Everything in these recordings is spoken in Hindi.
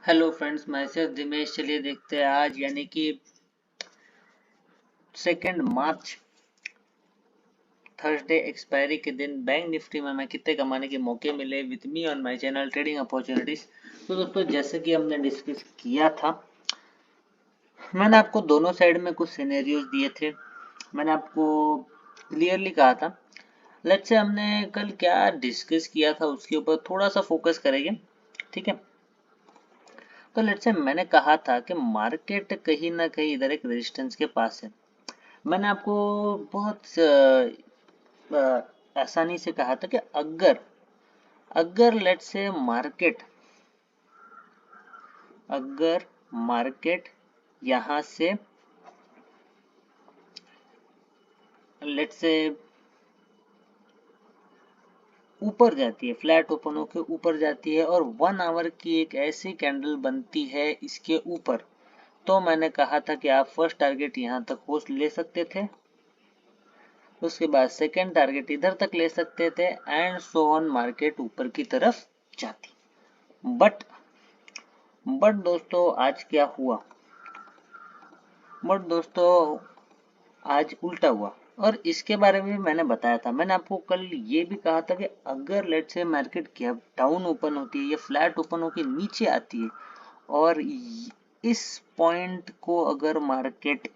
हेलो फ्रेंड्स, मैं सिर्फ दिनेश। चलिए देखते हैं आज यानी कि 2 मार्च थर्सडे एक्सपायरी के दिन बैंक निफ्टी में हमें कितने कमाने के मौके मिले with me on my channel trading opportunities. तो दोस्तों, जैसे कि हमने डिस्कस किया था, मैंने आपको दोनों साइड में कुछ सिनेरियोज दिए थे। मैंने आपको क्लियरली कहा था, लेट्स से हमने कल क्या डिस्कस किया था उसके ऊपर थोड़ा सा फोकस करेंगे। ठीक है, तो लेट्स से मैंने कहा था कि मार्केट कहीं ना कहीं इधर एक रेजिस्टेंस के पास है। मैंने आपको बहुत आसानी से कहा था कि अगर अगर लेट्स से अगर मार्केट यहां से लेट्स से ऊपर जाती है, फ्लैट ओपन होकर ऊपर जाती है और 1 आवर की एक ऐसी कैंडल बनती है इसके ऊपर, तो मैंने कहा था कि आप फर्स्ट टारगेट यहां तक होस्ट ले सकते थे, उसके बाद सेकेंड टारगेट इधर तक ले सकते थे एंड सो ऑन, मार्केट ऊपर की तरफ जाती। बट दोस्तों आज क्या हुआ? दोस्तों आज उल्टा हुआ, और इसके बारे में भी मैंने बताया था। मैंने आपको कल ये भी कहा था कि अगर लेट से मार्केट गैप डाउन ओपन होती है या फ्लैट ओपन होकर नीचे आती है और इस पॉइंट को अगर मार्केट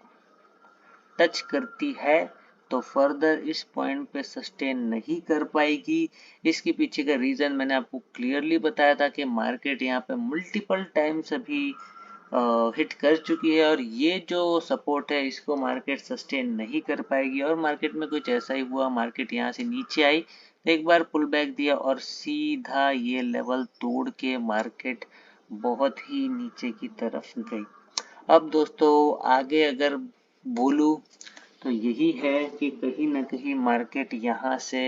टच करती है तो फर्दर इस पॉइंट पे सस्टेन नहीं कर पाएगी। इसके पीछे का रीजन मैंने आपको क्लियरली बताया था कि मार्केट यहाँ पे मल्टीपल टाइम्स अभी हिट कर चुकी है और ये जो सपोर्ट है इसको मार्केट सस्टेन नहीं कर पाएगी। और मार्केट में कुछ ऐसा ही हुआ, मार्केट यहाँ से नीचे आई, एक बार पुल बैक दिया और सीधा ये लेवल तोड़ के मार्केट बहुत ही नीचे की तरफ गई। अब दोस्तों आगे अगर बोलूं तो यही है कि कहीं ना कहीं मार्केट यहाँ से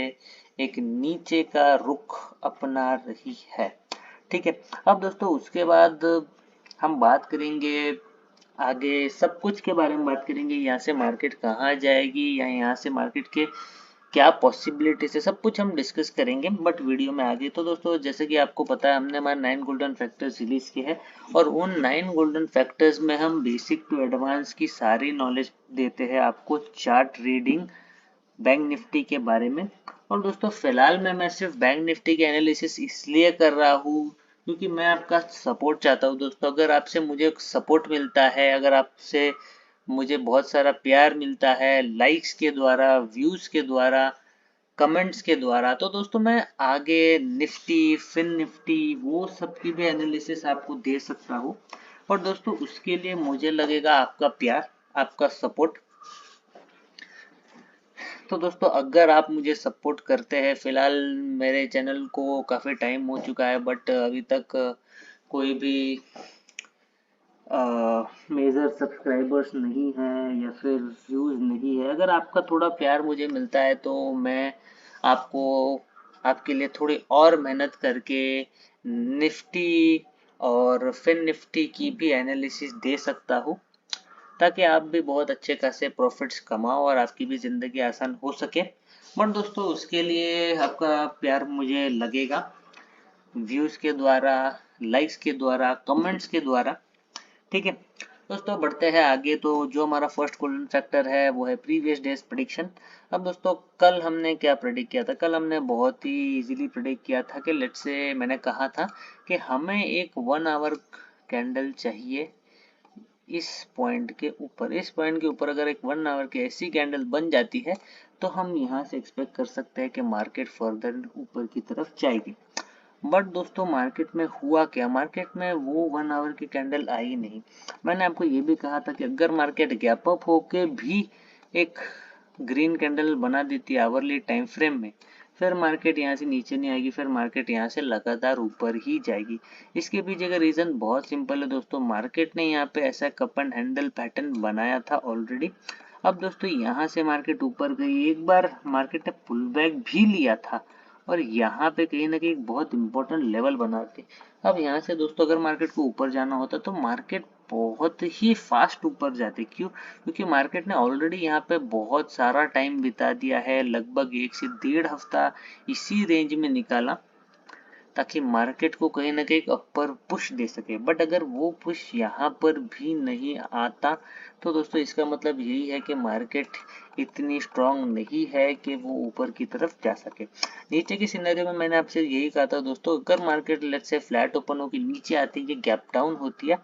एक नीचे का रुख अपना रही है। ठीक है, अब दोस्तों उसके बाद हम बात करेंगे आगे सब कुछ के बारे में बात करेंगे, यहाँ से मार्केट कहाँ जाएगी या यहाँ से मार्केट के क्या पॉसिबिलिटीज है, सब कुछ हम डिस्कस करेंगे बट वीडियो में आगे। तो दोस्तों जैसे कि आपको पता है, हमने हमारे 9 गोल्डन फैक्टर्स रिलीज किए हैं और उन 9 गोल्डन फैक्टर्स में हम बेसिक टू एडवांस की सारी नॉलेज देते हैं आपको चार्ट रीडिंग बैंक निफ्टी के बारे में। और दोस्तों फिलहाल मैं सिर्फ बैंक निफ्टी के एनालिसिस इसलिए कर रहा हूँ क्योंकि मैं आपका सपोर्ट चाहता हूँ। दोस्तों अगर आपसे मुझे सपोर्ट मिलता है, अगर आपसे मुझे बहुत सारा प्यार मिलता है लाइक्स के द्वारा, व्यूज के द्वारा, कमेंट्स के द्वारा, तो दोस्तों मैं आगे निफ्टी, फिन निफ्टी, वो सब की भी एनालिसिस आपको दे सकता हूँ। और दोस्तों उसके लिए मुझे लगेगा आपका प्यार, आपका सपोर्ट। तो दोस्तों अगर आप मुझे सपोर्ट करते हैं, फिलहाल मेरे चैनल को काफ़ी टाइम हो चुका है बट अभी तक कोई भी मेजर सब्सक्राइबर्स नहीं है या फिर व्यूज नहीं है, अगर आपका थोड़ा प्यार मुझे मिलता है तो मैं आपको आपके लिए थोड़ी और मेहनत करके निफ्टी और फिन निफ्टी की भी एनालिसिस दे सकता हूँ, ताकि आप भी बहुत अच्छे खासे प्रॉफिट्स कमाओ और आपकी भी ज़िंदगी आसान हो सके। बट दोस्तों उसके लिए आपका प्यार मुझे लगेगा व्यूज़ के द्वारा, लाइक्स के द्वारा, कमेंट्स के द्वारा। ठीक है दोस्तों, बढ़ते हैं आगे। तो जो हमारा फर्स्ट गोल्डन फैक्टर है वो है प्रीवियस डेज प्रिडिक्शन। अब दोस्तों कल हमने क्या प्रिडिक्ट किया था? कल हमने बहुत ही इजीली प्रिडिक्ट किया था कि लेट्स से मैंने कहा था कि हमें एक 1 आवर कैंडल चाहिए इस पॉइंट के ऊपर। इस पॉइंट के ऊपर अगर एक 1 आवर की ऐसी कैंडल बन जाती है तो हम यहाँ से एक्सपेक्ट कर सकते हैं कि मार्केट फर्दर ऊपर की तरफ जाएगी। बट दोस्तों मार्केट में हुआ क्या? मार्केट में वो 1 आवर की कैंडल आई नहीं। मैंने आपको ये भी कहा था कि अगर मार्केट गैप अप होके भी एक ग्रीन कैंडल बना देती है आवरली टाइम फ्रेम में, फिर मार्केट यहाँ से नीचे नहीं आएगी, फिर मार्केट यहाँ से लगातार ऊपर ही जाएगी। इसके पीछे का रीजन बहुत सिंपल है दोस्तों, मार्केट ने यहाँ पे ऐसा कप एंड हैंडल पैटर्न बनाया था ऑलरेडी। अब दोस्तों यहाँ से मार्केट ऊपर गई, एक बार मार्केट ने पुल बैक भी लिया था और यहाँ पे कहीं ना कहीं बहुत इंपॉर्टेंट लेवल बनाते। अब यहाँ से दोस्तों अगर मार्केट को ऊपर जाना होता तो मार्केट बहुत ही फास्ट ऊपर जाते। क्यों? क्योंकि मार्केट ने ऑलरेडी यहाँ पे बहुत सारा टाइम बिता दिया है, लगभग 1 से 1.5 हफ्ता इसी रेंज में निकाला। ताकि मार्केट को कहीं ना कहीं अपर पुश दे सके। बट अगर वो पुश यहाँ पर भी नहीं आता तो दोस्तों इसका मतलब यही है कि मार्केट इतनी स्ट्रांग नहीं है कि वो ऊपर की तरफ जा सके। नीचे की सिनेरियो में मैंने आपसे यही कहा था दोस्तों, अगर market let's say flat open होकर नीचे आती है, गैप डाउन होती है,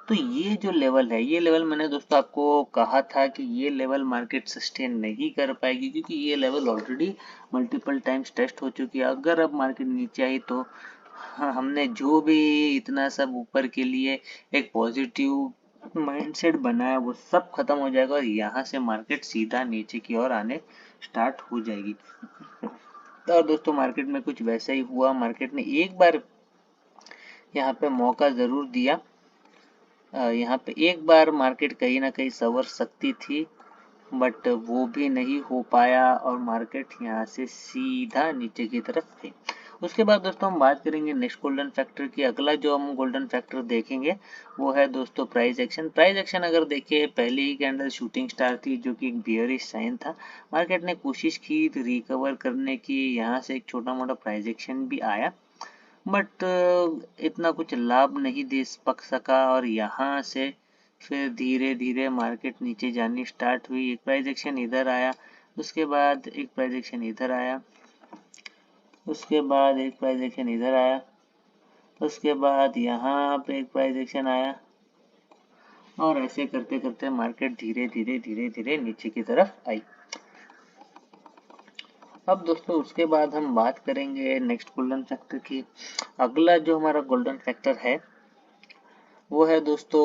तो ये जो लेवल है, ये लेवल मैंने दोस्तों आपको कहा था कि ये लेवल मार्केट सस्टेन नहीं कर पाएगी, क्योंकि ये level already multiple times test हो चुकी है। अगर अब मार्केट नीचे आई तो हाँ, हमने जो भी इतना सब ऊपर के लिए एक पॉजिटिव माइंडसेट बनाया वो सब खत्म हो जाएगा और यहाँ से मार्केट सीधा नीचे की ओर आने स्टार्ट हो जाएगी। और दोस्तों मार्केट में कुछ वैसा ही हुआ। मार्केट ने एक बार यहाँ पे मौका जरूर दिया, यहाँ पे एक बार मार्केट कहीं ना कहीं संवर सकती थी, बट वो भी नहीं हो पाया और मार्केट यहाँ से सीधा नीचे की तरफ गई। उसके बाद दोस्तों हम बात करेंगे नेक्स्ट गोल्डन फैक्टर की। अगला जो हम गोल्डन फैक्टर देखेंगे वो है दोस्तों प्राइस एक्शन। प्राइस एक्शन अगर देखिए, पहली ही कैंडल शूटिंग स्टार थी जो कि एक बियरिश साइन था। मार्केट ने कोशिश की रिकवर करने की, यहाँ से एक छोटा मोटा प्राइस एक्शन भी आया, बट इतना कुछ लाभ नहीं दे सका और यहाँ से फिर धीरे धीरे मार्केट नीचे जानी स्टार्ट हुई। एक प्राइस एक्शन इधर आया, उसके बाद एक प्राइस एक्शन इधर आया, उसके बाद एक प्राइस एक्शन इधर आया, उसके बाद यहाँ पे एक प्राइस एक्शन आया और ऐसे करते करते मार्केट धीरे धीरे धीरे धीरे नीचे की तरफ आई। अब दोस्तों उसके बाद हम बात करेंगे नेक्स्ट गोल्डन फैक्टर की। अगला जो हमारा गोल्डन फैक्टर है वो है दोस्तों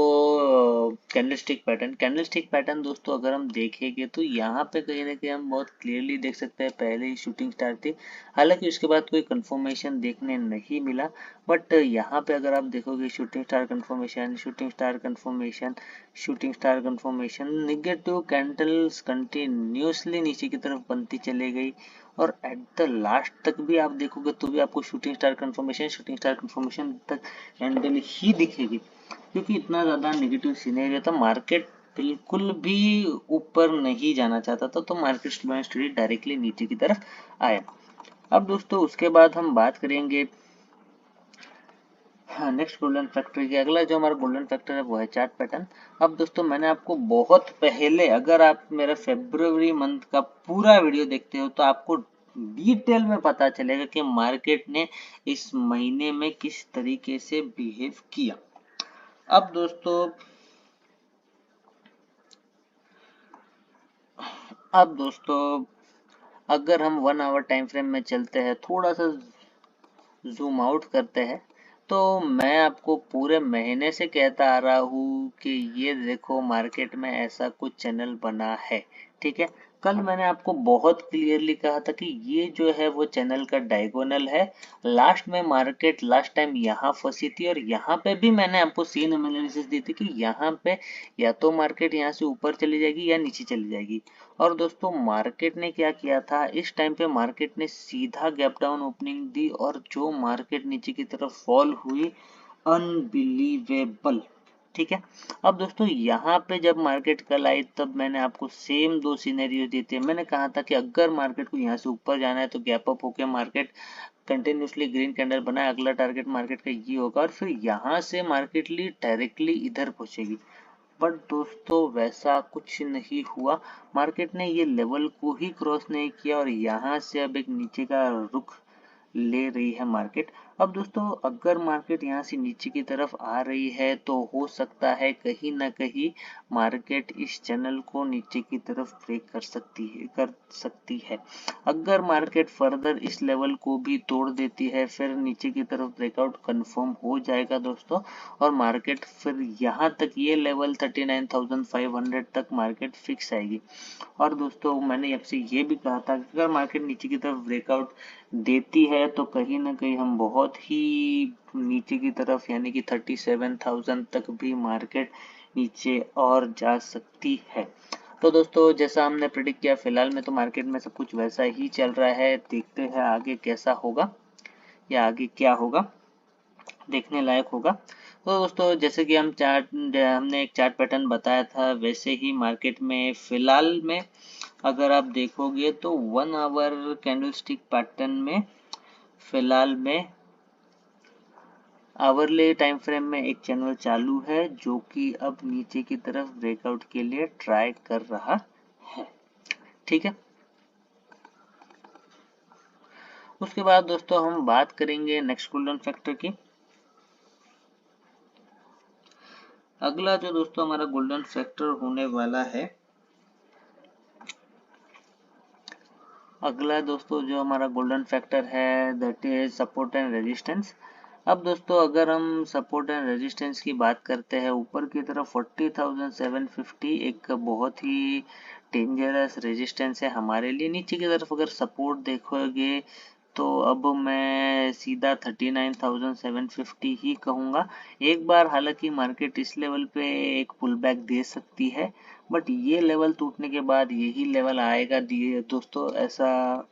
कैंडलस्टिक पैटर्न। कैंडलस्टिक पैटर्न दोस्तों अगर हम देखेंगे तो यहाँ पे कहीं ना कहीं हम बहुत क्लियरली देख सकते हैं, पहले ही शूटिंग स्टार थी, हालांकि उसके बाद कोई कंफर्मेशन देखने नहीं मिला। बट यहाँ पे अगर आप देखोगे shooting star confirmation, shooting star confirmation, shooting star confirmation, negative candles continuously नीचे की तरफ बनती चली गई और एट द लास्ट तक भी आप देखोगे तो भी आपको शूटिंग स्टार कंफर्मेशन तक कैंडल ही दिखेगी, क्योंकि इतना ज्यादा नेगेटिव सिनेरियो था। मार्केट बिल्कुल भी ऊपर नहीं जाना चाहता था, तो market slow and study directly नीचे की तरफ आया। अब दोस्तों उसके बाद हम बात करेंगे हाँ नेक्स्ट गोल्डन फैक्टर की। अगला जो हमारा गोल्डन फैक्टर है वो है चार्ट पैटर्न। अब दोस्तों मैंने आपको बहुत पहले, अगर आप मेरा फेब्रुवरी मंथ का पूरा वीडियो देखते हो तो आपको डिटेल में पता चलेगा कि मार्केट ने इस महीने में किस तरीके से बिहेव किया। अब दोस्तों अगर हम 1 आवर टाइम फ्रेम में चलते हैं, थोड़ा सा जूम आउट करते हैं, तो मैं आपको पूरे महीने से कहता आ रहा हूँ कि ये देखो मार्केट में ऐसा कुछ चैनल बना है, ठीक है। कल मैंने आपको बहुत क्लियरली कहा था कि ये जो है वो चैनल का डायगोनल है। लास्ट में मार्केट लास्ट टाइम यहाँ फंसी थी और यहाँ पे भी मैंने आपको सेम एनालिसिस दी थी कि यहाँ पे या तो मार्केट यहाँ से ऊपर चली जाएगी या नीचे चली जाएगी। और दोस्तों मार्केट ने क्या किया था, इस टाइम पे मार्केट ने सीधा गैप डाउन ओपनिंग दी और जो मार्केट नीचे की तरफ फॉल हुई, अनबिलीवेबल, ठीक है। अब दोस्तों यहाँ पे जब मार्केट कल आई तब मैंने आपको सेम दो सिनेरियो दिए थे। मैंने कहा था कि अगर मार्केट को यहाँ से ऊपर जाना है तो गैप अप होकर मार्केट कंटिन्यूसली ग्रीन कैंडल बनाए, अगला टारगेट मार्केट का ये होगा और फिर यहाँ से मार्केट डायरेक्टली इधर पहुंचेगी। बट दोस्तों वैसा कुछ नहीं हुआ, मार्केट ने ये लेवल को ही क्रॉस नहीं किया और यहाँ से अब एक नीचे का रुख ले रही है मार्केट। अब दोस्तों अगर मार्केट यहाँ से नीचे की तरफ आ रही है तो हो सकता है कहीं ना कहीं मार्केट इस चैनल को नीचे की तरफ ब्रेक कर सकती है। अगर मार्केट फर्दर इस लेवल को भी तोड़ देती है फिर नीचे की तरफ ब्रेकआउट कंफर्म हो जाएगा दोस्तों, और मार्केट फिर यहाँ तक ये लेवल 39,500 तक मार्केट फिक्स आएगी। और दोस्तों मैंने आपसे ये भी कहा था कि अगर मार्केट नीचे की तरफ ब्रेकआउट देती है तो कहीं ना कहीं हम बहुत ही नीचे की तरफ यानी कि 37,000 तक भी मार्केट नीचे और जा सकती है। तो दोस्तों जैसा हमने प्रेडिक्ट किया, फिलहाल में तो मार्केट में सब कुछ वैसा ही चल रहा है। देखते हैं आगे कैसा होगा या आगे क्या होगा, देखने लायक होगा। तो दोस्तों जैसे कि हमने एक चार्ट पैटर्न बताया था, वैसे ही मार्केट में फिलहाल में अगर आप देखोगे तो 1 आवर कैंडलस्टिक पैटर्न में फिलहाल में आवरले टाइम फ्रेम में एक चैनल चालू है जो कि अब नीचे की तरफ ब्रेकआउट के लिए ट्राई कर रहा है। ठीक है, उसके बाद दोस्तों हम बात करेंगे नेक्स्ट गोल्डन फैक्टर की। अगला जो दोस्तों हमारा गोल्डन फैक्टर होने वाला है, अगला दोस्तों जो हमारा गोल्डन फैक्टर है that is support and resistance. अब दोस्तों अगर हम सपोर्ट एंड रेजिस्टेंस की बात करते हैं, ऊपर की तरफ 40,750 एक बहुत ही डेंजरस रेजिस्टेंस है हमारे लिए। नीचे की तरफ अगर सपोर्ट देखोगे तो अब मैं सीधा 39,750 ही कहूँगा। एक बार हालांकि मार्केट इस लेवल पे एक पुल बैक दे सकती है, बट ये लेवल टूटने के बाद यही लेवल आएगा दिए दोस्तों, ऐसा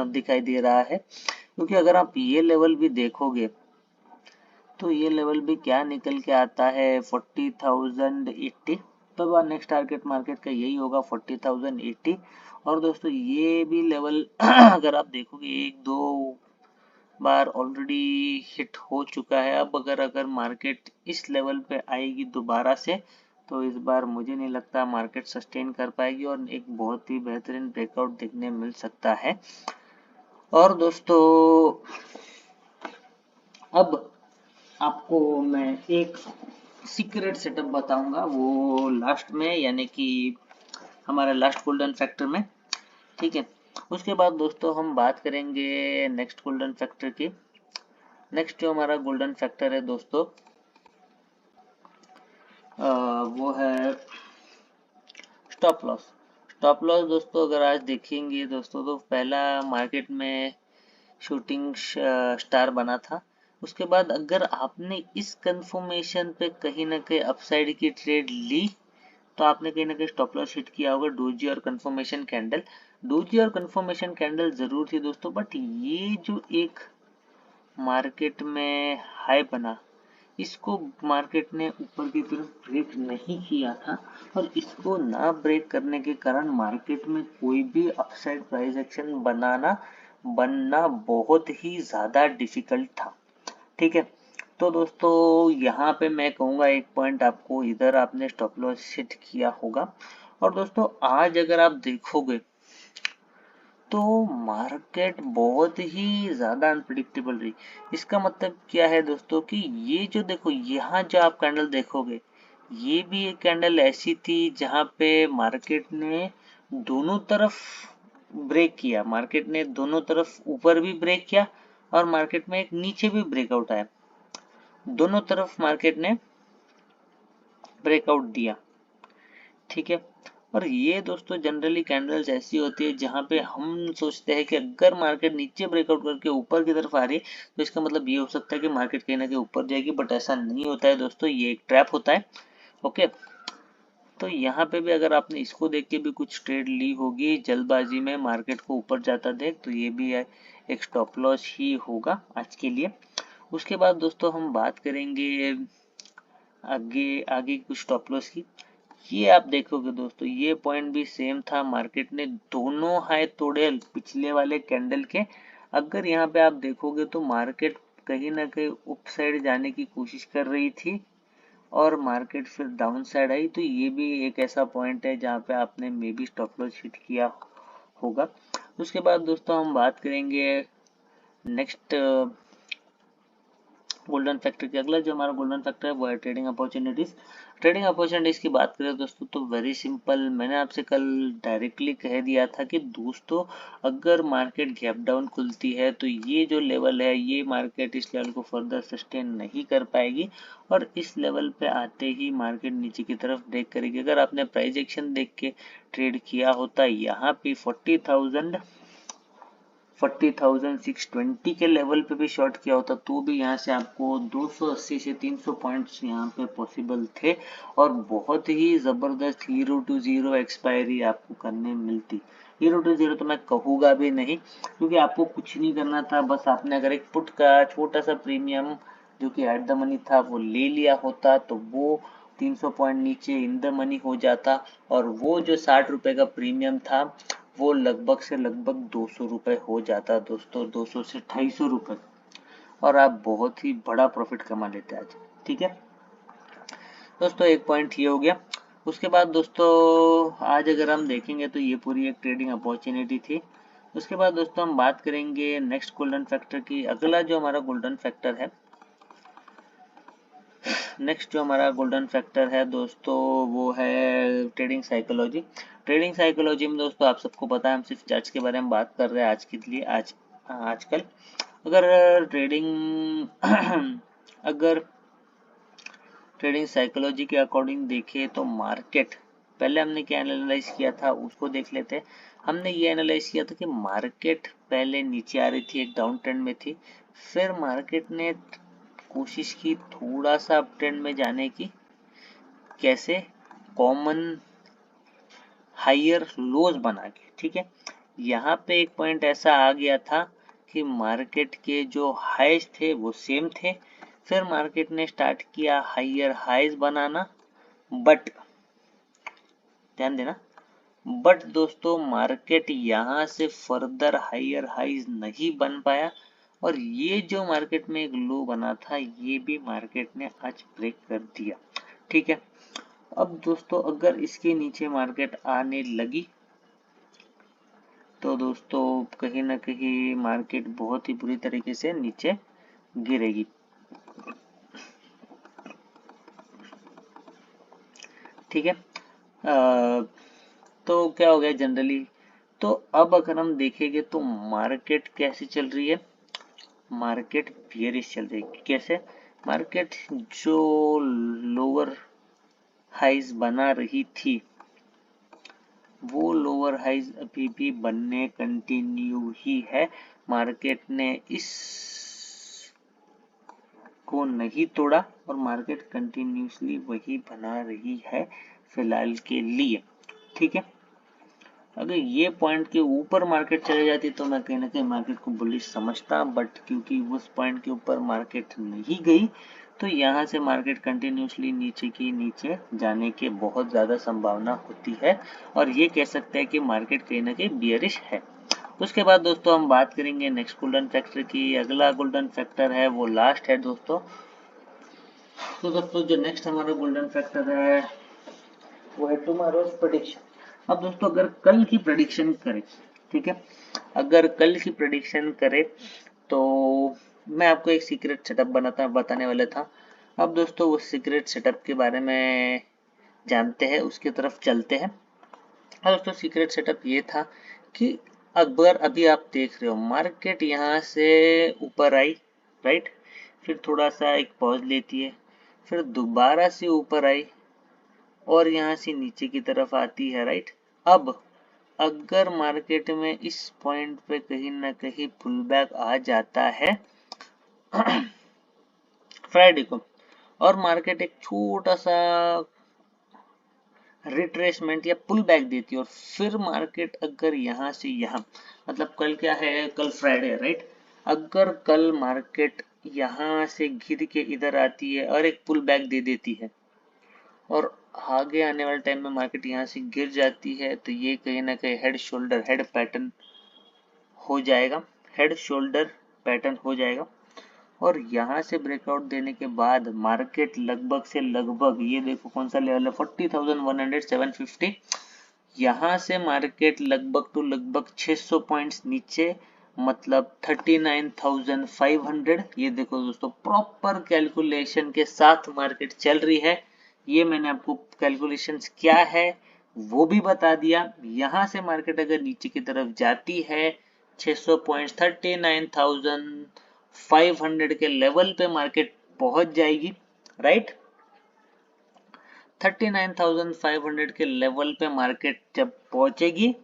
दिखाई दे रहा है। क्योंकि अगर आप ये लेवल भी देखोगे तो ये लेवल भी क्या निकल के आता है 40,080। तो नेक्स्ट टारगेट मार्केट का यही होगा 40,080। और दोस्तों ये भी लेवल अगर आप देखोगे एक दो बार ऑलरेडी हिट हो चुका है। अब अगर मार्केट इस लेवल पे आएगी दोबारा से तो इस बार मुझे नहीं लगता मार्केट सस्टेन कर पाएगी और एक बहुत ही बेहतरीन ब्रेकआउट देखने मिल सकता है। और दोस्तों अब आपको मैं एक सीक्रेट सेटअप बताऊंगा वो लास्ट में, यानी कि हमारे लास्ट गोल्डन फैक्टर में। ठीक है, उसके बाद दोस्तों हम बात करेंगे नेक्स्ट गोल्डन फैक्टर की। नेक्स्ट जो हमारा गोल्डन फैक्टर है दोस्तों वो है स्टॉप लॉस। स्टॉप लॉस दोस्तों अगर आज देखेंगे दोस्तों तो पहला मार्केट में शूटिंग स्टार बना था। उसके बाद अगर आपने इस कंफर्मेशन पे कहीं ना कहीं अपसाइड की ट्रेड ली तो आपने कहीं ना कहीं स्टॉप लॉस हिट किया होगा डोजी और कंफर्मेशन कैंडल। डोजी और कंफर्मेशन कैंडल जरूर थी दोस्तों, बट ये जो एक मार्केट में हाई बना इसको मार्केट ने ऊपर की तरफ ब्रेक नहीं किया था, और इसको ना ब्रेक करने के कारण मार्केट में कोई भी अपसाइड प्राइस एक्शन बनना बहुत ही ज्यादा डिफिकल्ट था। ठीक है, तो दोस्तों यहाँ पे मैं कहूँगा एक पॉइंट आपको, इधर आपने स्टॉप लॉस हिट किया होगा। और दोस्तों आज अगर आप देखोगे तो मार्केट बहुत ही ज्यादा अनप्रिडिक्टेबल रही। इसका मतलब क्या है दोस्तों कि ये जो देखो यहाँ जो आप कैंडल देखोगे ये भी एक कैंडल ऐसी थी जहां पे मार्केट ने दोनों तरफ ब्रेक किया, मार्केट ने दोनों तरफ ऊपर भी ब्रेक किया और मार्केट में एक नीचे भी ब्रेकआउट आया, दोनों तरफ मार्केट ने ब्रेकआउट दिया। ठीक है, और ये दोस्तों जनरली कैंडल्स ऐसी होती है जहां पे हम सोचते हैं कि अगर मार्केट नीचे ब्रेकआउट करके ऊपर की तरफ आ रही है तो इसका मतलब ये हो सकता है कि मार्केट कहीं ना कहीं ऊपर जाएगी, बट ऐसा नहीं होता है दोस्तों, ये एक ट्रैप होता है। ओके, तो यहाँ पे भी अगर आपने इसको देख के भी कुछ ट्रेड ली होगी जल्दबाजी में मार्केट को ऊपर जाता देख तो ये भी एक स्टॉप लॉस ही होगा आज के लिए। उसके बाद दोस्तों हम बात करेंगे आगे आगे कुछ स्टॉप लॉस की। ये आप देखोगे दोस्तों ये पॉइंट भी सेम था, मार्केट ने दोनों हाई तोड़े पिछले वाले कैंडल के। अगर यहाँ पे आप देखोगे तो मार्केट कहीं ना कहीं अप साइड जाने की कोशिश कर रही थी और मार्केट फिर डाउन साइड आई, तो ये भी एक ऐसा पॉइंट है जहाँ पे आपने may be stop loss hit किया होगा। उसके बाद दोस्तों हम बात करेंगे नेक्स्ट गोल्डन फैक्टर की। अगला जो हमारा गोल्डन फैक्टर है वो है ट्रेडिंग अपॉर्चुनिटीज। ट्रेडिंग अपॉर्चुनिटीज की बात करें दोस्तों तो वेरी सिंपल, मैंने आपसे कल डायरेक्टली कह दिया था कि दोस्तों अगर मार्केट गैप डाउन खुलती है तो ये जो लेवल है ये मार्केट इस लेवल को फर्दर सस्टेन नहीं कर पाएगी और इस लेवल पे आते ही मार्केट नीचे की तरफ ब्रेक करेगी। अगर आपने प्राइस एक्शन देख के ट्रेड किया होता यहाँ पे 40,620 के लेवल पे भी शॉर्ट किया होता तो भी यहाँ से आपको 280 से 300 पॉइंट्स यहाँ पे पॉसिबल थे और बहुत ही जबरदस्त 0 to 0 एक्सपायरी आपको करने मिलती। 0 to 0 तो मैं कहूँगा भी नहीं, क्योंकि आपको कुछ नहीं करना था, बस आपने अगर एक पुट का छोटा सा प्रीमियम जो कि एट द मनी था वो ले लिया होता तो वो 300 पॉइंट नीचे इन द मनी हो जाता और वो जो 60 रुपए का प्रीमियम था वो लगभग से लगभग 200 रुपए हो जाता दोस्तों, 200 से 250 रुपए, और आप बहुत ही बड़ा प्रॉफिट कमा लेते आज। ठीक है दोस्तों, एक पॉइंट ये हो गया। उसके बाद दोस्तों आज अगर हम देखेंगे तो ये पूरी एक ट्रेडिंग अपॉर्चुनिटी थी। उसके बाद दोस्तों हम बात करेंगे नेक्स्ट गोल्डन फैक्टर की। अगला जो हमारा गोल्डन फैक्टर है, नेक्स्ट जो हमारा गोल्डन फैक्टर है दोस्तों वो है ट्रेडिंग साइकोलॉजी। ट्रेडिंग साइकोलॉजी में दोस्तों आप सबको पता है हम सिर्फ चार्ट्स के बारे में बात कर रहे हैं आज के लिए। आजकल अगर अगर ट्रेडिंग साइकोलॉजी के अकॉर्डिंग देखें तो मार्केट, पहले हमने क्या एनालाइज किया था उसको देख लेते हैं। हमने ये एनालाइज किया था कि मार्केट पहले नीचे आ रही थी, एक डाउन ट्रेंड में थी, फिर मार्केट ने कोशिश की थोड़ा सा अप ट्रेंड में जाने की। कैसे? कॉमन हायर लोज बना के। ठीक है, यहाँ पे एक पॉइंट ऐसा आ गया था कि मार्केट के जो हाइज थे वो सेम थे, फिर मार्केट ने स्टार्ट किया हायर हाइज बनाना, बट ध्यान देना, बट दोस्तों मार्केट यहाँ से फर्दर हायर हाइज नहीं बन पाया और ये जो मार्केट में एक लो बना था ये भी मार्केट ने आज ब्रेक कर दिया। ठीक है, अब दोस्तों अगर इसके नीचे मार्केट आने लगी तो दोस्तों कहीं ना कहीं मार्केट बहुत ही बुरी तरीके से नीचे गिरेगी। ठीक है, तो क्या हो गया जनरली, तो अब अगर हम देखेंगे तो मार्केट कैसी चल रही है, मार्केट बियरिश चल रही है। कैसे? मार्केट जो लोअर हाइज बना रही थी वो लोअर हाइज अभी भी बनने कंटिन्यू ही है। मार्केट ने इस को नहीं तोड़ा और मार्केट कंटिन्यूसली वही बना रही है फिलहाल के लिए। ठीक है, अगर ये पॉइंट के ऊपर मार्केट चले जाती तो मैं कहीं ना कहीं मार्केट को बुलिश समझता, बट क्योंकि उस पॉइंट के ऊपर मार्केट नहीं गई तो यहाँ से मार्केट कंटिन्यूसली नीचे की नीचे जाने के बहुत ज़्यादा संभावना होती है और ये कह सकते हैं कि मार्केट कहीं ना कहीं बियरिश है। उसके बाद दोस्तों हम बात करेंगे नेक्स्ट गोल्डन फैक्टर की। अगला गोल्डन फैक्टर है वो लास्ट है दोस्तों। तो दोस्तों जो नेक्स्ट हमारा गोल्डन फैक्टर है वो है टुमारोज प्रेडिक्शन। अब दोस्तों अगर कल की प्रेडिक्शन करें, ठीक है, अगर कल की प्रेडिक्शन करें तो मैं आपको एक सीक्रेट सेटअप बताने वाला था। अब दोस्तों उस सीक्रेट सेटअप के बारे में जानते हैं, उसकी तरफ चलते हैं। अब दोस्तों सीक्रेट सेटअप ये था कि अगर अभी आप देख रहे हो मार्केट यहाँ से ऊपर आई, राइट, फिर थोड़ा सा एक पॉज लेती है, फिर दोबारा से ऊपर आई और यहाँ से नीचे की तरफ आती है, राइट। अब अगर मार्केट में इस पॉइंट पे कहीं ना कहीं पुल बैक आ जाता है फ्राइडे को और मार्केट एक छोटा सा रिट्रेसमेंट या पुल बैक देती है और फिर मार्केट अगर यहाँ से यहाँ, मतलब कल क्या है, कल फ्राइडे है, राइट, अगर कल मार्केट यहाँ से गिर के इधर आती है और एक पुल बैक दे देती है और आगे आने वाले टाइम में मार्केट यहाँ से गिर जाती है तो ये कहीं ना कहीं हेड शोल्डर हेड पैटर्न हो जाएगा, हेड शोल्डर पैटर्न हो जाएगा और यहाँ से ब्रेकआउट देने के बाद मार्केट लगभग से लगभग, ये देखो कौन सा लेवल है, 40,100 750, यहाँ से मार्केट लगभग टू लगभग 600 पॉइंट्स नीचे, मतलब 39,500। ये देखो दोस्तों प्रॉपर कैलकुलेशन के साथ मार्केट चल रही है। ये मैंने आपको कैलकुलेशंस क्या है वो भी बता दिया। यहाँ से मार्केट अगर नीचे की तरफ जाती है 600 पॉइंट्स 39,500 के लेवल पे मार्केट पहुंच जाएगी, राइट। 39,500 के लेवल पे मार्केट जब पहुंचेगी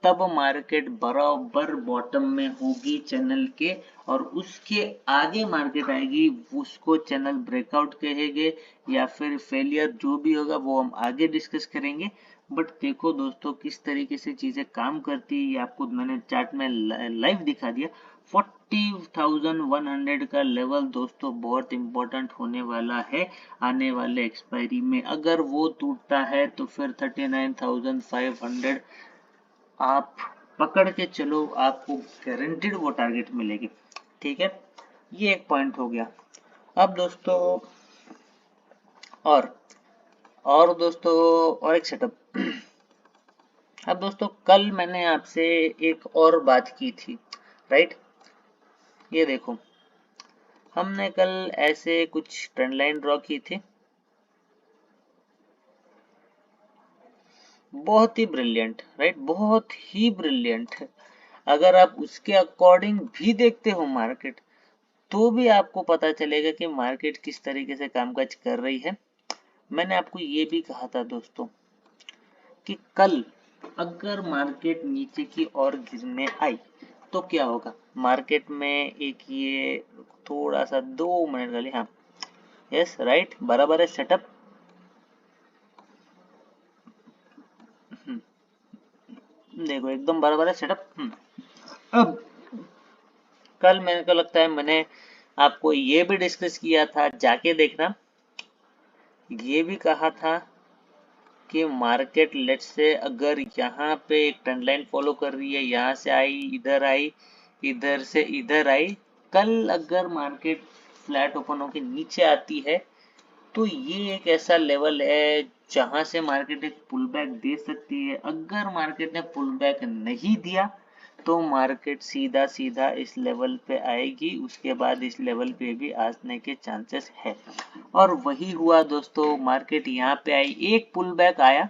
तब मार्केट बराबर बॉटम में होगी चैनल के और उसके आगे मार्केट आएगी, उसको चैनल ब्रेकआउट कहेंगे या फिर फेलियर, जो भी होगा वो हम आगे डिस्कस करेंगे। बट देखो दोस्तों किस तरीके से चीजें काम करती है, ये आपको मैंने चार्ट में लाइव दिखा दिया। 40,100 का लेवल दोस्तों बहुत इंपॉर्टेंट होने वाला है आने वाले एक्सपायरी में। अगर वो टूटता है तो फिर 39,500 आप पकड़ के चलो, आपको गारंटीड वो टारगेट मिलेगी। ठीक है, ये एक पॉइंट हो गया। अब दोस्तों और एक सेटअप। अब दोस्तों कल मैंने आपसे एक और बात की थी, राइट? ये देखो, हमने कल ऐसे कुछ ट्रेंड लाइन ड्रॉ की थी, बहुत ही ब्रिलियंट, राइट? बहुत ही ब्रिलियंट। अगर आप उसके अकॉर्डिंग भी देखते हो मार्केट, तो भी आपको पता चलेगा कि मार्केट किस तरीके से कामकाज कर रही है। मैंने आपको ये भी कहा था दोस्तों कि कल अगर मार्केट नीचे की ओर गिरने आई तो क्या होगा। मार्केट में एक ये थोड़ा सा 2 मिनट का लिए, हाँ यस राइट, बराबर है सेटअप। देखो एकदम बराबर है सेटअप। अब कल मेरे को लगता है मैंने आपको ये भी डिस्कस किया था, जाके देखना, ये भी कहा था कि मार्केट लेट से अगर यहाँ पे एक ट्रेंड लाइन फॉलो कर रही है, यहाँ से आई, इधर से इधर आई, कल अगर मार्केट फ्लैट ओपन होकर नीचे आती है तो ये एक ऐसा लेवल है जहां से मार्केट एक पुल बैक दे सकती है। अगर मार्केट ने पुल बैक नहीं दिया तो मार्केट सीधा सीधा इस लेवल पे आएगी, उसके बाद इस लेवल पे भी आने के चांसेस है। और वही हुआ दोस्तों, मार्केट यहाँ पे आई, एक पुल बैक आया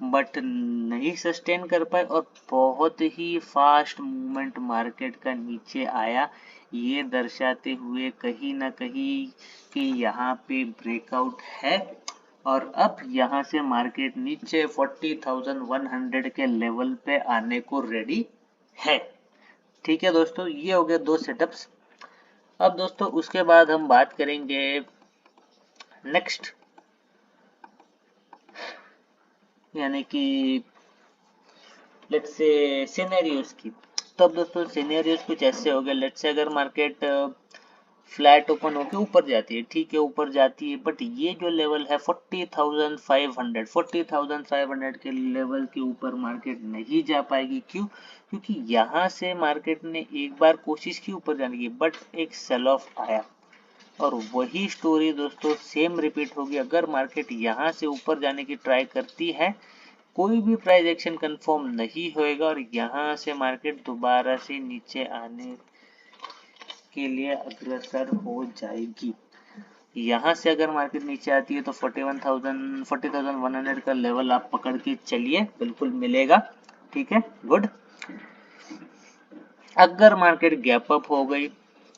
बट नहीं सस्टेन कर पाए और बहुत ही फास्ट मूवमेंट मार्केट का नीचे आया, ये दर्शाते हुए कहीं ना कहीं कि यहाँ पे ब्रेकआउट है। और अब यहाँ से मार्केट नीचे 40,100 के लेवल पे आने को रेडी है। ठीक है दोस्तों, ये हो गए 2 सेटअप्स। अब दोस्तों उसके बाद हम बात करेंगे नेक्स्ट, यानी कि लेट्स से सिनेरियोस की। तो अब दोस्तों सिनेरियोस कुछ ऐसे हो गए, लेट्स से अगर मार्केट फ्लैट ओपन होके ऊपर जाती है, ठीक है ऊपर जाती है, बट ये जो लेवल है 40,500 के लेवल के ऊपर मार्केट नहीं जा पाएगी। क्यों? क्योंकि यहाँ से मार्केट ने एक बार कोशिश की ऊपर जाने की, बट एक सेल ऑफ आया और वही स्टोरी दोस्तों सेम रिपीट होगी। अगर मार्केट यहाँ से ऊपर जाने की ट्राई करती है, कोई भी प्राइस एक्शन कंफर्म नहीं होएगा और यहाँ से मार्केट दोबारा से नीचे आने के लिए अग्रसर हो जाएगी। यहाँ से अगर मार्केट नीचे आती है तो 40,100 का लेवल आप पकड़ के चलिए, बिल्कुल मिलेगा। ठीक है, गुड। अगर मार्केट गैप अप हो गई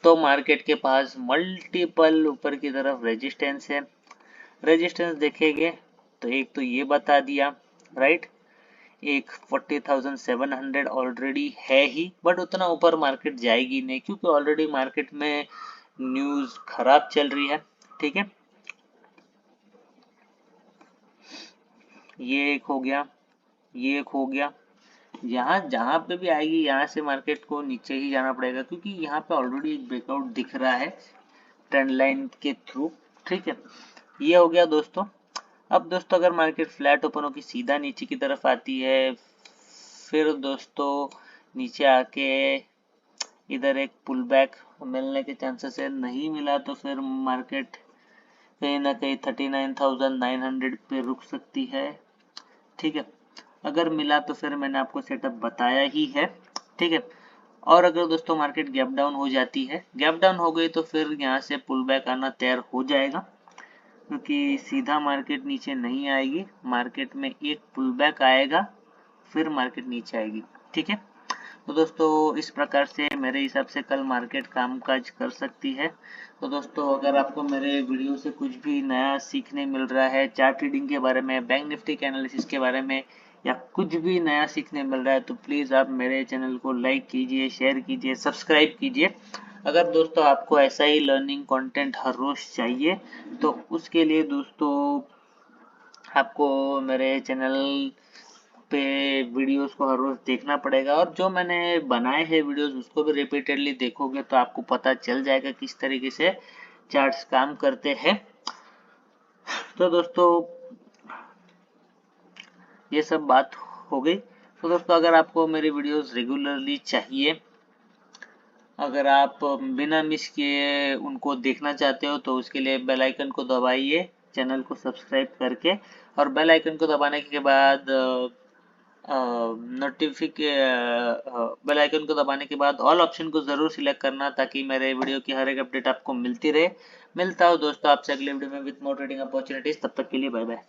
तो मार्केट के पास मल्टीपल ऊपर की तरफ रेजिस्टेंस है। रेजिस्टेंस देखेंगे तो एक तो ये बता दिया, राइट, एक 40,700 ऑलरेडी है ही, बट उतना ऊपर मार्केट जाएगी नहीं क्योंकि ऑलरेडी मार्केट में न्यूज खराब चल रही है। ठीक है, ये एक हो गया, ये एक हो गया। यहाँ जहां पे भी आएगी यहाँ से मार्केट को नीचे ही जाना पड़ेगा क्योंकि यहाँ पे ऑलरेडी एक ब्रेकआउट दिख रहा है ट्रेंड लाइन के थ्रू। ठीक है, ये हो गया दोस्तों। अब दोस्तों अगर मार्केट फ्लैट ओपन होकर सीधा नीचे की तरफ आती है, फिर दोस्तों नीचे आके इधर एक पुल बैक मिलने के चांसेस है, नहीं मिला तो फिर मार्केट कहीं ना कहीं 39,900 पे रुक सकती है। ठीक है, अगर मिला तो फिर मैंने आपको सेटअप बताया ही है। ठीक है, और अगर दोस्तों मार्केट गैप डाउन हो जाती है, गैप डाउन हो गई तो फिर यहाँ से पुल बैक आना तैयार हो जाएगा क्योंकि सीधा मार्केट नीचे नहीं आएगी, मार्केट में एक पुल बैक आएगा फिर मार्केट नीचे आएगी। ठीक है, तो दोस्तों इस प्रकार से मेरे हिसाब से कल मार्केट कामकाज कर सकती है। तो दोस्तों अगर आपको मेरे वीडियो से कुछ भी नया सीखने मिल रहा है, चार्ट ट्रेडिंग के बारे में, बैंक निफ्टी के एनालिसिस के बारे में, या कुछ भी नया सीखने मिल रहा है तो प्लीज़ आप मेरे चैनल को लाइक कीजिए, शेयर कीजिए, सब्सक्राइब कीजिए। अगर दोस्तों आपको ऐसा ही लर्निंग कंटेंट हर रोज चाहिए तो उसके लिए दोस्तों आपको मेरे चैनल पे वीडियोस को हर रोज देखना पड़ेगा, और जो मैंने बनाए हैं वीडियोस उसको भी रिपीटेडली देखोगे तो आपको पता चल जाएगा किस तरीके से चार्ट्स काम करते हैं। तो दोस्तों ये सब बात हो गई। तो दोस्तों अगर आपको मेरी वीडियोस रेगुलरली चाहिए, अगर आप बिना मिस किए उनको देखना चाहते हो तो उसके लिए बेल आइकन को दबाइए, चैनल को सब्सक्राइब करके, और बेल आइकन को दबाने के बाद बेल आइकन को दबाने के बाद ऑल ऑप्शन को जरूर सिलेक्ट करना, ताकि मेरे वीडियो की हर एक अपडेट आपको मिलती रहे। मिलता हूँ दोस्तों आपसे अगले वीडियो में विद मोर ट्रेडिंग अपॉर्चुनिटीज। तब तक के लिए बाय बाय।